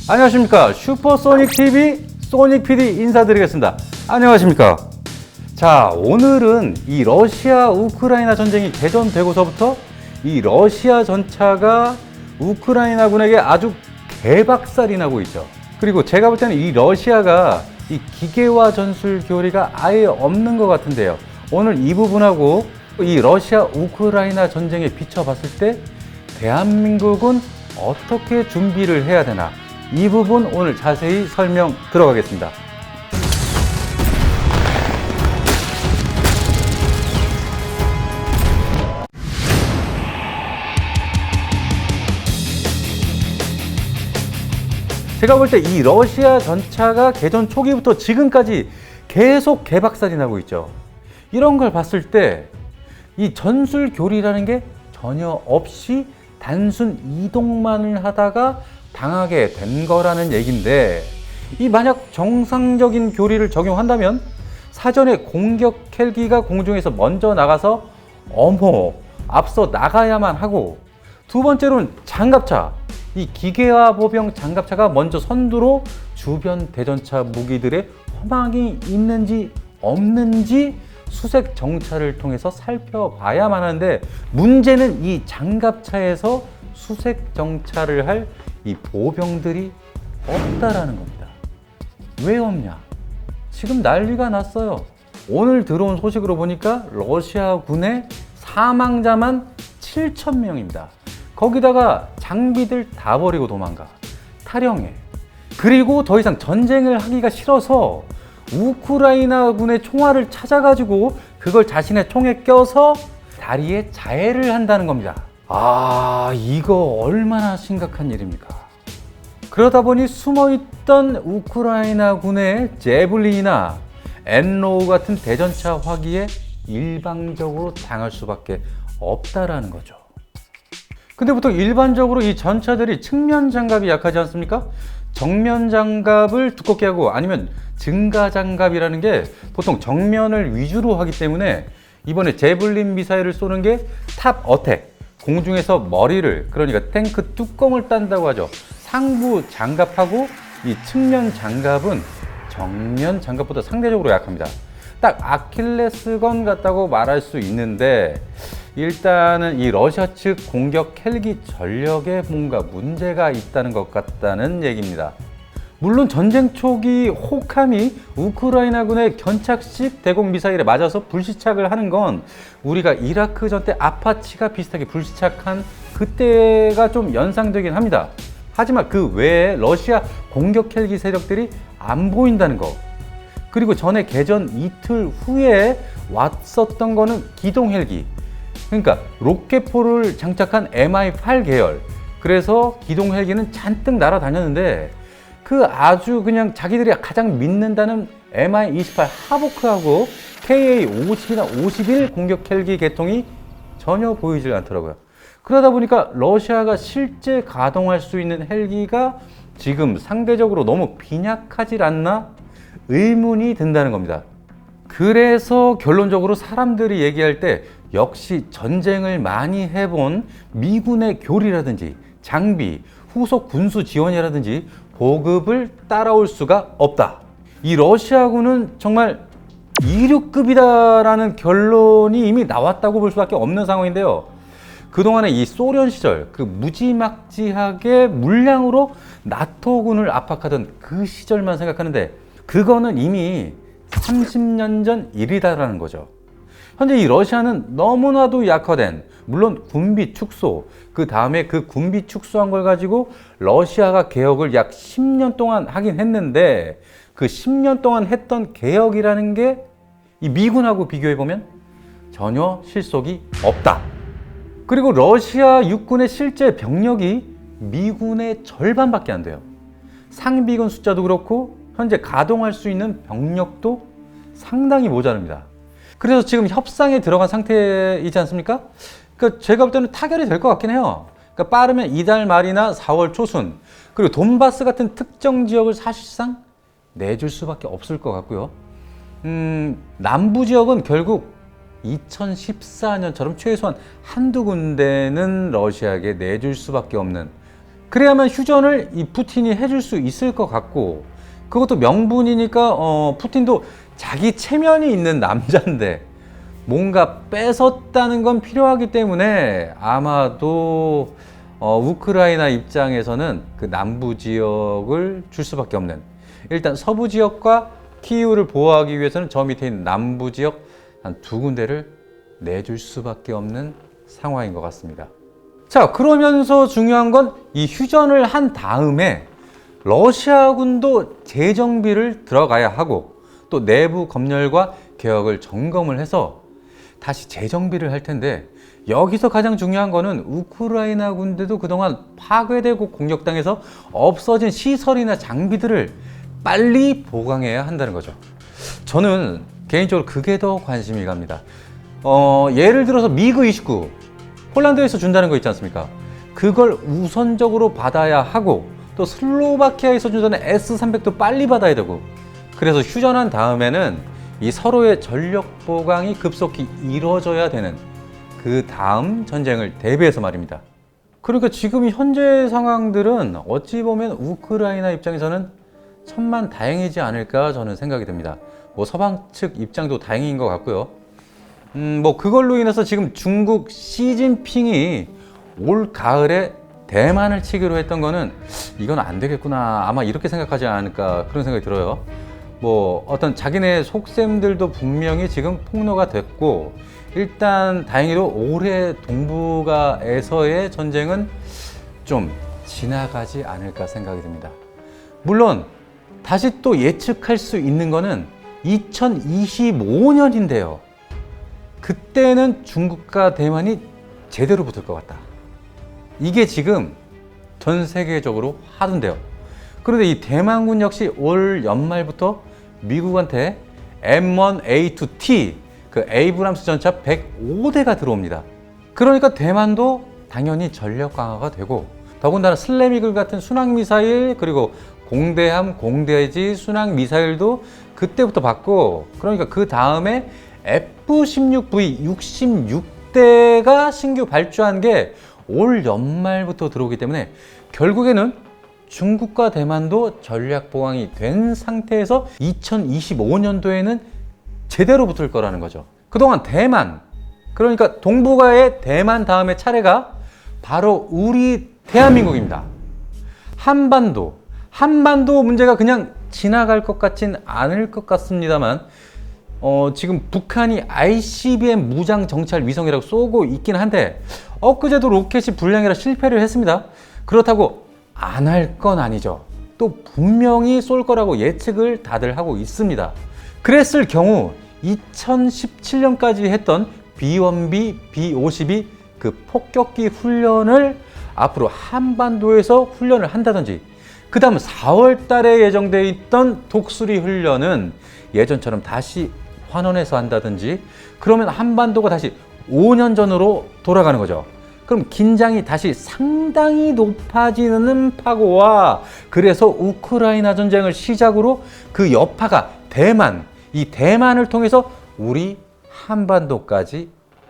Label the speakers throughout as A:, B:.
A: 안녕하십니까. 슈퍼소닉TV 소닉 PD 인사드리겠습니다. 안녕하십니까. 자, 오늘은 이 러시아 우크라이나 전쟁이 개전되고서부터 이 러시아 전차가 우크라이나군에게 아주 개박살이 나고 있죠. 그리고 제가 볼 때는 이 러시아가 이 기계화 전술 교리가 아예 없는 것 같은데요. 오늘 이 부분하고 이 러시아 우크라이나 전쟁에 비춰봤을 때 대한민국은 어떻게 준비를 해야 되나, 이 부분 오늘 자세히 설명 들어가겠습니다. 제가 볼 때 이 러시아 전차가 개전 초기부터 지금까지 계속 개박살이 나고 있죠. 이런 걸 봤을 때 이 전술 교리라는 게 전혀 없이 단순 이동만을 하다가 당하게 된 거라는 얘기인데, 이 만약 정상적인 교리를 적용한다면 사전에 공격 헬기가 공중에서 먼저 나가서 앞서 나가야만 하고, 두 번째로는 장갑차, 이 기계화 보병 장갑차가 먼저 선두로 주변 대전차 무기들의 허망이 있는지 없는지 수색 정찰을 통해서 살펴봐야만 하는데, 문제는 이 장갑차에서 수색 정찰을 할 이 보병들이 없다라는 겁니다. 왜 없냐? 지금 난리가 났어요. 오늘 들어온 소식으로 보니까 러시아 군의 사망자만 7,000명입니다. 거기다가 장비들 다 버리고 도망가, 탈영해. 그리고 더 이상 전쟁을 하기가 싫어서 우크라이나 군의 총알을 찾아가지고 그걸 자신의 총에 껴서 다리에 자해를 한다는 겁니다. 이거 얼마나 심각한 일입니까? 그러다 보니 숨어있던 우크라이나 군의 제블린이나 엔로우 같은 대전차 화기에 일방적으로 당할 수밖에 없다라는 거죠. 근데 보통 일반적으로 이 전차들이 측면 장갑이 약하지 않습니까? 정면 장갑을 두껍게 하고, 아니면 증가 장갑이라는 게 보통 정면을 위주로 하기 때문에 이번에 제블린 미사일을 쏘는 게 탑 어택, 공중에서 머리를, 그러니까 탱크 뚜껑을 딴다고 하죠. 상부 장갑하고 이 측면 장갑은 정면 장갑보다 상대적으로 약합니다. 딱 아킬레스건 같다고 말할 수 있는데, 일단은 이 러시아 측 공격 헬기 전력에 뭔가 문제가 있다는 것 같다는 얘기입니다. 물론 전쟁 초기 혹함이 우크라이나군의 견착식 대공 미사일에 맞아서 불시착을 하는 건 우리가 이라크 전 때 아파치가 비슷하게 불시착한 그때가 좀 연상되긴 합니다. 하지만 그 외에 러시아 공격 헬기 세력들이 안 보인다는 거, 그리고 전에 개전 이틀 후에 왔었던 거는 기동 헬기, 그러니까 로켓포를 장착한 Mi-8 계열, 그래서 기동 헬기는 잔뜩 날아다녔는데 그 아주 그냥 자기들이 가장 믿는다는 Mi-28 하보크하고 Ka-50이나 51 공격 헬기 계통이 전혀 보이질 않더라고요. 그러다 보니까 러시아가 실제 가동할 수 있는 헬기가 지금 상대적으로 너무 빈약하질 않나 의문이 든다는 겁니다. 그래서 결론적으로 사람들이 얘기할 때 역시 전쟁을 많이 해본 미군의 교리라든지 장비, 후속 군수 지원이라든지 보급을 따라올 수가 없다. 이 러시아군은 정말 이류급이다라는 결론이 이미 나왔다고 볼 수밖에 없는 상황인데요. 그동안에 이 소련 시절 그 무지막지하게 물량으로 나토군을 압박하던 그 시절만 생각하는데, 그거는 이미 30년 전 일이다라는 거죠. 현재 이 러시아는 너무나도 약화된, 물론 군비 축소, 그 다음에 그 군비 축소한 걸 가지고 러시아가 개혁을 약 10년 동안 하긴 했는데, 그 10년 동안 했던 개혁이라는 게 이 미군하고 비교해보면 전혀 실속이 없다. 그리고 러시아 육군의 실제 병력이 미군의 절반밖에 안 돼요. 상비군 숫자도 그렇고 현재 가동할 수 있는 병력도 상당히 모자랍니다. 그래서 지금 협상에 들어간 상태이지 않습니까? 그러니까 제가 볼 때는 타결이 될 것 같긴 해요. 그러니까 빠르면 이달 말이나 4월 초순, 그리고 돈바스 같은 특정 지역을 사실상 내줄 수밖에 없을 것 같고요. 남부 지역은 결국 2014년처럼 최소한 한두 군데는 러시아에게 내줄 수밖에 없는 그래야만 휴전을 이 푸틴이 해줄 수 있을 것 같고, 그것도 명분이니까 푸틴도 자기 체면이 있는 남자인데 뭔가 뺏었다는 건 필요하기 때문에 아마도 우크라이나 입장에서는 그 남부 지역을 줄 수밖에 없는, 일단 서부 지역과 키이우를 보호하기 위해서는 저 밑에 있는 남부 지역 한 2군데를 내줄 수밖에 없는 상황인 것 같습니다. 자, 그러면서 중요한 건 이 휴전을 한 다음에 러시아군도 재정비를 들어가야 하고, 또 내부 검열과 개혁을 점검을 해서 다시 재정비를 할 텐데, 여기서 가장 중요한 거는 우크라이나 군대도 그동안 파괴되고 공격당해서 없어진 시설이나 장비들을 빨리 보강해야 한다는 거죠. 저는 개인적으로 그게 더 관심이 갑니다. 예를 들어서 미그 29 폴란드에서 준다는 거 있지 않습니까? 그걸 우선적으로 받아야 하고, 또 슬로바키아에서 준다는 S-300도 빨리 받아야 되고, 그래서 휴전한 다음에는 이 서로의 전력 보강이 급속히 이루어져야 되는 그 다음 전쟁을 대비해서 말입니다. 그러니까 지금 현재 상황들은 어찌 보면 우크라이나 입장에서는 천만다행이지 않을까 저는 생각이 듭니다. 뭐 서방 측 입장도 다행인 것 같고요. 뭐 그걸로 인해서 지금 중국 시진핑이 올 가을에 대만을 치기로 했던 거는 이건 안 되겠구나, 아마 이렇게 생각하지 않을까 그런 생각이 들어요. 뭐 어떤 자기네 속셈들도 분명히 지금 폭로가 됐고, 일단 다행히도 올해 동북아에서의 전쟁은 좀 지나가지 않을까 생각이 듭니다. 물론 다시 또 예측할 수 있는 거는 2025년인데요. 그때는 중국과 대만이 제대로 붙을 것 같다. 이게 지금 전 세계적으로 하던데요. 그런데 이 대만군 역시 올 연말부터 미국한테 M1A2T 그 에이브람스 전차 105대가 들어옵니다. 그러니까 대만도 당연히 전력 강화가 되고, 더군다나 슬램이글 같은 순항미사일, 그리고 공대함, 공대지, 순항미사일도 그때부터 받고, 그러니까 그 다음에 F-16V 66대가 신규 발주한 게 올 연말부터 들어오기 때문에 결국에는 중국과 대만도 전략 보강이 된 상태에서 2025년도에는 제대로 붙을 거라는 거죠. 그동안 대만, 그러니까 동북아의 대만 다음에 차례가 바로 우리 대한민국입니다. 한반도 문제가 그냥 지나갈 것 같진 않을 것 같습니다만, 지금 북한이 ICBM 무장 정찰 위성이라고 쏘고 있긴 한데, 엊그제도 로켓이 불량이라 실패를 했습니다. 그렇다고 안 할 건 아니죠. 또 분명히 쏠 거라고 예측을 다들 하고 있습니다. 그랬을 경우 2017년까지 했던 B-1B, B-52 그 폭격기 훈련을 앞으로 한반도에서 훈련을 한다든지, 그 다음 4월 달에 예정되어 있던 독수리 훈련은 예전처럼 다시 환원해서 한다든지, 그러면 한반도가 다시 5년 전으로 돌아가는 거죠. 그럼 긴장이 다시 상당히 높아지는 파고와, 그래서 우크라이나 전쟁을 시작으로 그 여파가 대만, 이 대만을 통해서 우리 한반도까지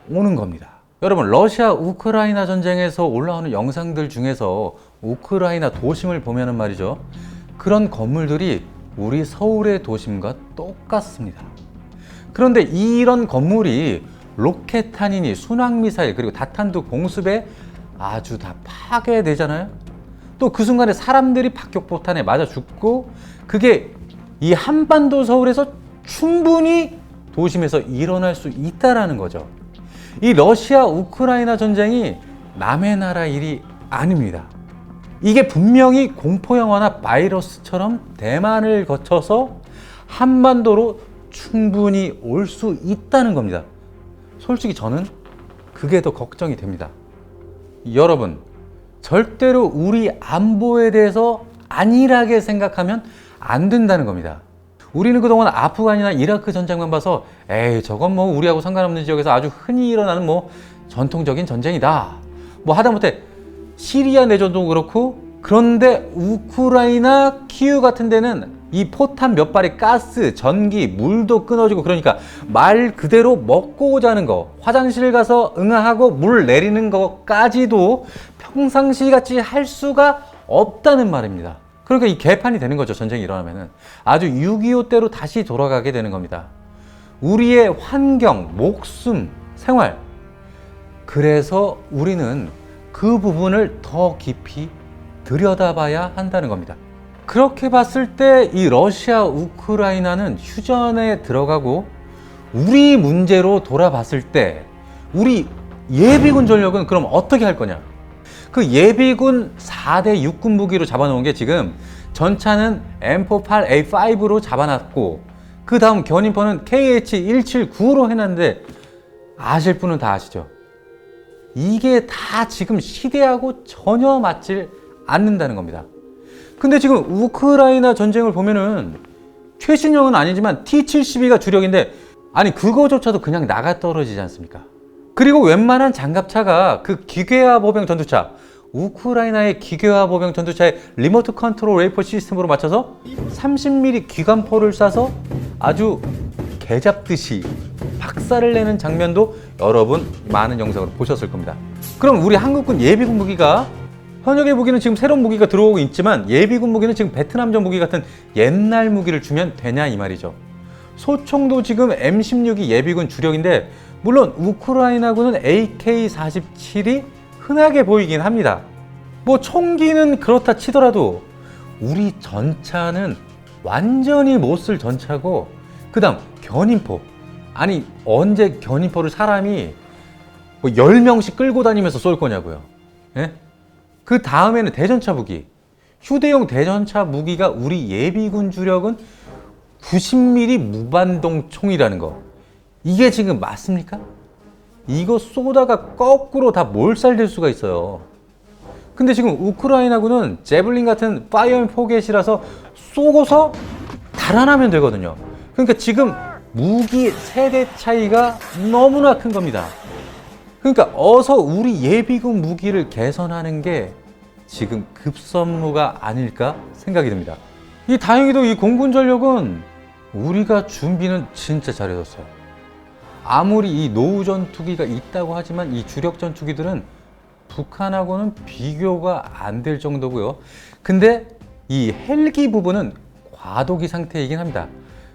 A: 오는 겁니다. 여러분, 러시아 우크라이나 전쟁에서 올라오는 영상들 중에서 우크라이나 도심을 보면은 말이죠, 그런 건물들이 우리 서울의 도심과 똑같습니다. 그런데 이런 건물이 로켓탄이니 순항미사일 그리고 다탄두 공습에 아주 다 파괴되잖아요. 또 그 순간에 사람들이 박격포탄에 맞아 죽고, 그게 이 한반도 서울에서 충분히 도심에서 일어날 수 있다라는 거죠. 이 러시아 우크라이나 전쟁이 남의 나라 일이 아닙니다. 이게 분명히 공포영화나 바이러스처럼 대만을 거쳐서 한반도로 충분히 올 수 있다는 겁니다. 솔직히 저는 그게 더 걱정이 됩니다. 여러분, 절대로 우리 안보에 대해서 안일하게 생각하면 안 된다는 겁니다. 우리는 그동안 아프간이나 이라크 전쟁만 봐서 에이, 저건 뭐 우리하고 상관없는 지역에서 아주 흔히 일어나는 뭐 전통적인 전쟁이다, 뭐 하다못해 시리아 내전도 그렇고, 그런데 우크라이나 키우 같은 데는 이 포탄 몇 발의 가스, 전기, 물도 끊어지고, 그러니까 말 그대로 먹고 자는 거, 화장실 가서 응아하고 물 내리는 것까지도 평상시 같이 할 수가 없다는 말입니다. 그러니까 이 개판이 되는 거죠. 전쟁이 일어나면은 아주 6.25 때로 다시 돌아가게 되는 겁니다. 우리의 환경, 목숨, 생활. 그래서 우리는 그 부분을 더 깊이 들여다봐야 한다는 겁니다. 그렇게 봤을 때 이 러시아, 우크라이나는 휴전에 들어가고 우리 문제로 돌아봤을 때 우리 예비군 전력은 그럼 어떻게 할 거냐? 그 예비군 4대 육군 무기로 잡아놓은 게 지금 전차는 M48A5로 잡아놨고 그 다음 견인포는 KH-179로 해놨는데 아실 분은 다 아시죠? 이게 다 지금 시대하고 전혀 맞질 않는다는 겁니다. 근데 지금 우크라이나 전쟁을 보면은 최신형은 아니지만 T-72가 주력인데 아니 그거조차도 그냥 나가 떨어지지 않습니까? 그리고 웬만한 장갑차가 그 기계화 보병 전투차 우크라이나의 기계화 보병 전투차의 리모트 컨트롤 레이퍼 시스템으로 맞춰서 30mm 기관포를 쏴서 아주 개잡듯이 박살을 내는 장면도 여러분 많은 영상으로 보셨을 겁니다. 그럼 우리 한국군 예비군 무기가 현역의 무기는 지금 새로운 무기가 들어오고 있지만 예비군 무기는 지금 베트남전 무기 같은 옛날 무기를 주면 되냐 이 말이죠. 소총도 지금 M16이 예비군 주력인데 물론 우크라이나군은 AK-47이 흔하게 보이긴 합니다. 뭐 총기는 그렇다 치더라도 우리 전차는 완전히 못 쓸 전차고 그 다음 견인포. 아니 언제 견인포를 사람이 뭐 10명씩 끌고 다니면서 쏠 거냐고요. 예? 그 다음에는 대전차 무기. 휴대용 대전차 무기가 우리 예비군 주력은 90mm 무반동 총이라는 거. 이게 지금 맞습니까? 이거 쏘다가 거꾸로 다 몰살될 수가 있어요. 근데 지금 우크라이나군은 제블린 같은 파이어 앤 포겟이라서 쏘고서 달아나면 되거든요. 그러니까 지금 무기 세대 차이가 너무나 큰 겁니다. 그러니까 어서 우리 예비군 무기를 개선하는 게 지금 급선무가 아닐까 생각이 듭니다. 이 다행히도 이 공군 전력은 우리가 준비는 진짜 잘해줬어요. 아무리 이 노후 전투기가 있다고 하지만 이 주력 전투기들은 북한하고는 비교가 안 될 정도고요. 근데 이 헬기 부분은 과도기 상태이긴 합니다.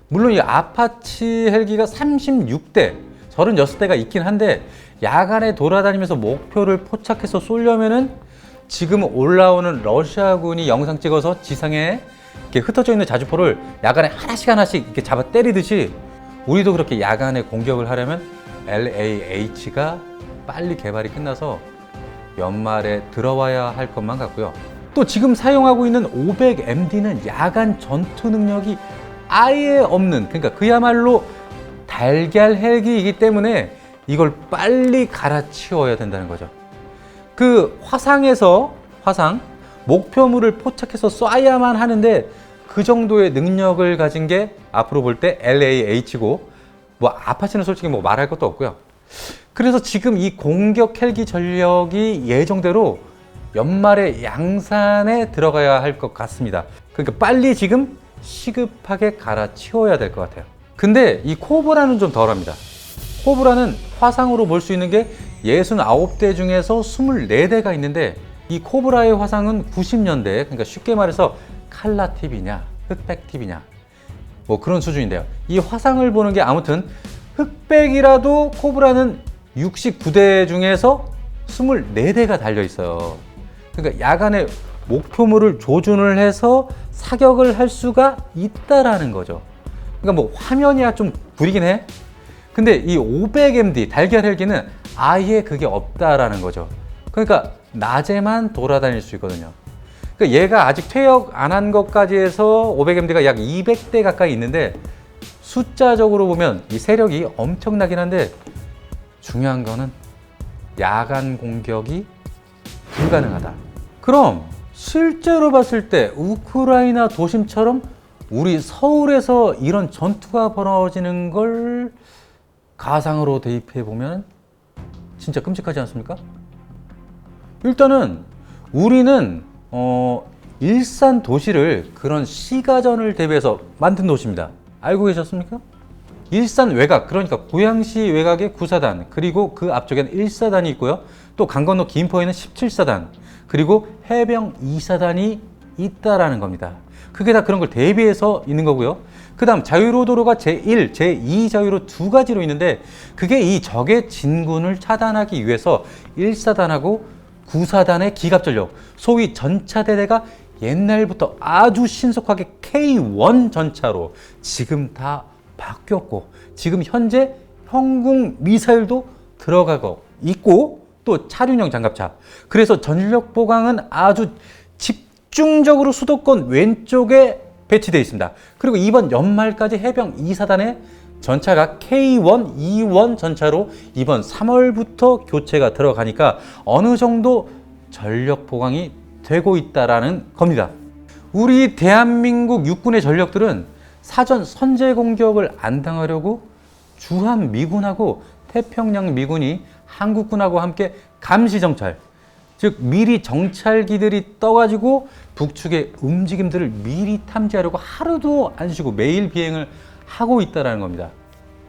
A: 물론 이 아파치 헬기가 36대, 36대가 있긴 한데 야간에 돌아다니면서 목표를 포착해서 쏘려면은 지금 올라오는 러시아군이 영상 찍어서 지상에 이렇게 흩어져 있는 자주포를 야간에 하나씩 이렇게 잡아 때리듯이 우리도 그렇게 야간에 공격을 하려면 LAH가 빨리 개발이 끝나서 연말에 들어와야 할 것만 같고요. 또 지금 사용하고 있는 500MD는 야간 전투 능력이 아예 없는, 그러니까 그야말로 달걀 헬기이기 때문에 이걸 빨리 갈아치워야 된다는 거죠. 그 화상 목표물을 포착해서 쏴야만 하는데 그 정도의 능력을 가진 게 앞으로 볼 때 LAH고 뭐 아파치는 솔직히 뭐 말할 것도 없고요. 그래서 지금 이 공격 헬기 전력이 예정대로 연말에 양산에 들어가야 할 것 같습니다. 그러니까 빨리 지금 시급하게 갈아치워야 될 것 같아요. 근데 이 코브라는 좀 덜합니다. 코브라는 화상으로 볼 수 있는 게 69대 중에서 24대가 있는데 이 코브라의 화상은 90년대, 그러니까 쉽게 말해서 칼라 TV냐 흑백 TV냐 뭐 그런 수준인데요. 이 화상을 보는 게 아무튼 흑백이라도 코브라는 69대 중에서 24대가 달려 있어요. 그러니까 야간에 목표물을 조준을 해서 사격을 할 수가 있다라는 거죠. 그러니까 뭐 화면이야 좀 구리긴 해. 근데 이 500MD 달걀 헬기는 아예 그게 없다라는 거죠. 그러니까 낮에만 돌아다닐 수 있거든요. 그러니까 얘가 아직 퇴역 안 한 것까지 해서 500MD가 약 200대 가까이 있는데 숫자적으로 보면 이 세력이 엄청나긴 한데 중요한 거는 야간 공격이 불가능하다. 그럼 실제로 봤을 때 우크라이나 도심처럼 우리 서울에서 이런 전투가 벌어지는 걸 가상으로 대입해 보면 진짜 끔찍하지 않습니까? 일단은 우리는 일산 도시를 그런 시가전을 대비해서 만든 도시입니다. 알고 계셨습니까? 일산 외곽, 그러니까 고양시 외곽에 9사단, 그리고 그 앞쪽에는 1사단이 있고요. 또 강 건너 김포에는 17사단, 그리고 해병 2사단이 있다라는 겁니다. 그게 다 그런 걸 대비해서 있는 거고요. 그 다음 자유로도로가 제1, 제2 자유로 두 가지로 있는데, 그게 이 적의 진군을 차단하기 위해서 1사단하고 9사단의 기갑전력, 소위 전차대대가 옛날부터 아주 신속하게 K1 전차로 지금 다 바뀌었고, 지금 현재 형궁 미사일도 들어가고 있고, 또 차륜형 장갑차. 그래서 전력 보강은 아주 집중적으로 수도권 왼쪽에 배치되어 있습니다. 그리고 이번 연말까지 해병 2사단의 전차가 K1, E1 전차로 이번 3월부터 교체가 들어가니까 어느 정도 전력 보강이 되고 있다라는 겁니다. 우리 대한민국 육군의 전력들은 사전 선제 공격을 안 당하려고 주한 미군하고 태평양 미군이 한국군하고 함께 감시 정찰, 즉 미리 정찰기들이 떠가지고 북측의 움직임들을 미리 탐지하려고 하루도 안 쉬고 매일 비행을 하고 있다는 겁니다.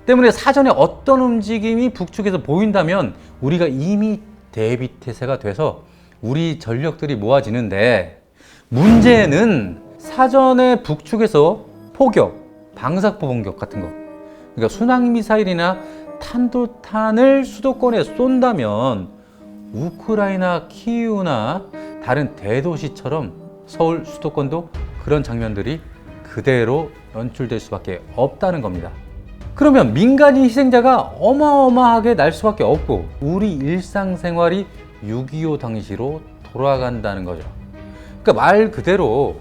A: 때문에 사전에 어떤 움직임이 북측에서 보인다면 우리가 이미 대비태세가 돼서 우리 전력들이 모아지는데, 문제는 사전에 북측에서 포격, 방사포 공격 같은 거, 그러니까 순항미사일이나 탄도탄을 수도권에 쏜다면 우크라이나 키이우나 다른 대도시처럼 서울 수도권도 그런 장면들이 그대로 연출될 수밖에 없다는 겁니다. 그러면 민간인 희생자가 어마어마하게 날 수밖에 없고 우리 일상생활이 6.25 당시로 돌아간다는 거죠. 그러니까 말 그대로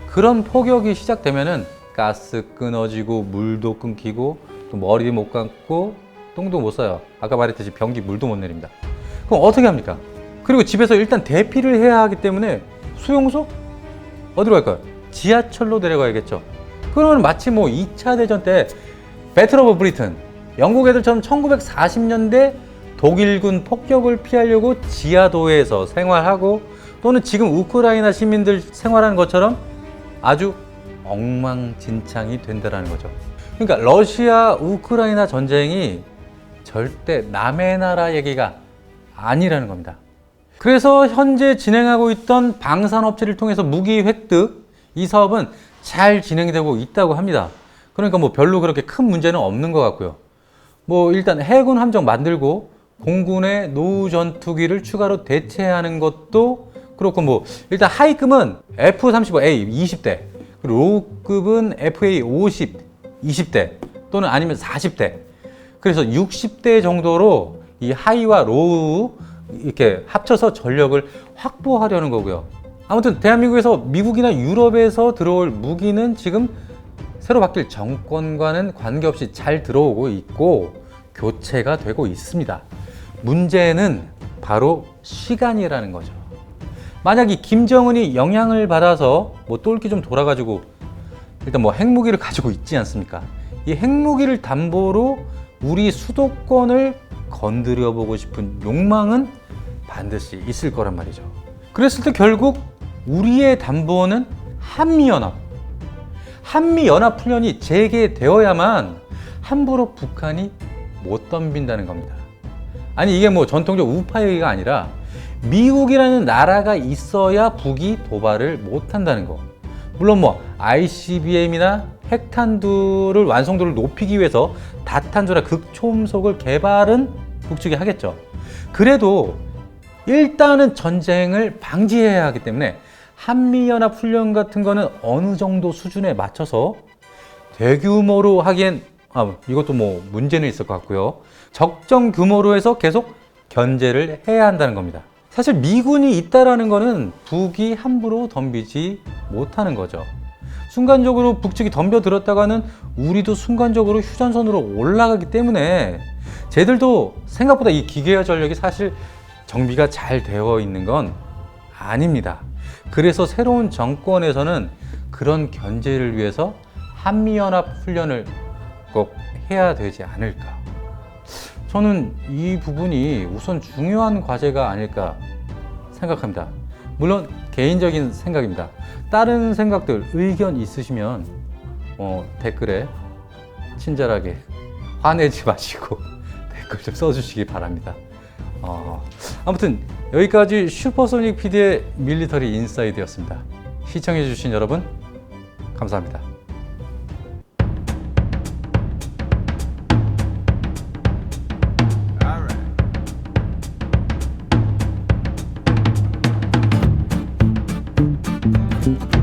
A: 그런 폭격이 시작되면은 가스 끊어지고 물도 끊기고 또 머리 못 감고 똥도 못 싸요. 아까 말했듯이 변기 물도 못 내립니다. 그럼 어떻게 합니까? 그리고 집에서 일단 대피를 해야 하기 때문에 수용소? 어디로 갈까요? 지하철로 내려가야겠죠. 그러면 마치 뭐 2차 대전 때 배틀 오브 브리튼, 영국 애들처럼 1940년대 독일군 폭격을 피하려고 지하도에서 생활하고, 또는 지금 우크라이나 시민들 생활하는 것처럼 아주 엉망진창이 된다는 거죠. 그러니까 러시아 우크라이나 전쟁이 절대 남의 나라 얘기가 아니라는 겁니다. 그래서 현재 진행하고 있던 방산업체를 통해서 무기 획득, 이 사업은 잘 진행되고 있다고 합니다. 그러니까 뭐 별로 그렇게 큰 문제는 없는 것 같고요. 뭐 일단 해군 함정 만들고 공군의 노후 전투기를 추가로 대체하는 것도 그렇고, 뭐 일단 하이급은 F-35A 20대, 그리고 로우급은 FA 50, 20대 또는 아니면 40대, 그래서 60대 정도로 이 하이와 로우 이렇게 합쳐서 전력을 확보하려는 거고요. 아무튼 대한민국에서 미국이나 유럽에서 들어올 무기는 지금 새로 바뀔 정권과는 관계없이 잘 들어오고 있고 교체가 되고 있습니다. 문제는 바로 시간이라는 거죠. 만약 이 김정은이 영향을 받아서 뭐 똘끼 좀 돌아가지고 일단 뭐 핵무기를 가지고 있지 않습니까? 이 핵무기를 담보로 우리 수도권을 건드려 보고 싶은 욕망은 반드시 있을 거란 말이죠. 그랬을 때 결국 우리의 담보는 한미연합훈련이 재개되어야만 함부로 북한이 못 덤빈다는 겁니다. 아니 이게 뭐 전통적 우파 얘기가 아니라 미국이라는 나라가 있어야 북이 도발을 못 한다는 거. 물론 뭐 ICBM이나 핵탄두를 완성도를 높이기 위해서 다탄두나 극초음속을 개발은 북측이 하겠죠. 그래도 일단은 전쟁을 방지해야 하기 때문에 한미연합훈련 같은 거는 어느 정도 수준에 맞춰서 대규모로 하기엔 이것도 뭐 문제는 있을 것 같고요. 적정 규모로 해서 계속 견제를 해야 한다는 겁니다. 사실 미군이 있다라는 거는 북이 함부로 덤비지 못하는 거죠. 순간적으로 북측이 덤벼들었다가는 우리도 순간적으로 휴전선으로 올라가기 때문에 쟤들도 생각보다 이 기계화 전력이 사실 정비가 잘 되어 있는 건 아닙니다. 그래서 새로운 정권에서는 그런 견제를 위해서 한미연합 훈련을 꼭 해야 되지 않을까. 저는 이 부분이 우선 중요한 과제가 아닐까 생각합니다. 물론 개인적인 생각입니다. 다른 생각들, 의견 있으시면 댓글에 친절하게 화내지 마시고 댓글 좀 써주시기 바랍니다. 아무튼 여기까지 슈퍼소닉 PD의 밀리터리 인사이드였습니다. 시청해주신 여러분 감사합니다.
B: All right.